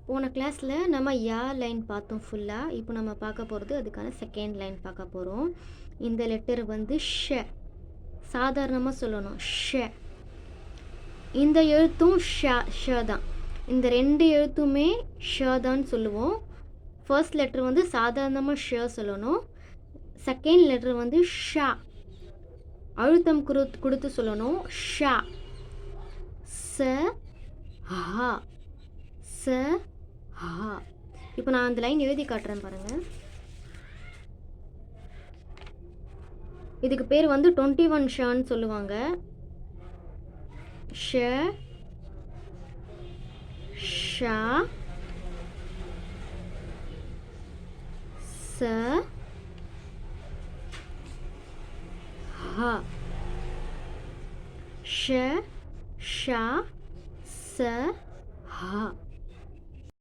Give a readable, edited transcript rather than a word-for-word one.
போன கிளாஸில் நம்ம யா லைன் பார்த்தோம் ஃபுல்லாக. இப்போ நம்ம பார்க்க போகிறது அதுக்கான செகண்ட் லைன் பார்க்க போகிறோம். இந்த லெட்டர் வந்து ஷ, சாதாரணமாக சொல்லணும் ஷ. இந்த எழுத்தும் ஷ தான். இந்த ரெண்டு எழுத்துமே ஷ தான் சொல்லுவோம். ஃபர்ஸ்ட் லெட்டர் வந்து சாதாரணமாக ஷ சொல்லணும். செகண்ட் லெட்டர் வந்து ஷா, அழுத்தம் கொடுத்து சொல்லணும் ஷா. ச ஹா, ச ஹா. இப்போ நான் அந்த லைன் எழுதி காட்டுறேன் பாருங்கள். இதுக்கு பேர் வந்து 21 ஷான்னு சொல்லுவாங்க. ஷ, ஷா, ச, ஹா. ஷ, ஷா, ச, ஹா.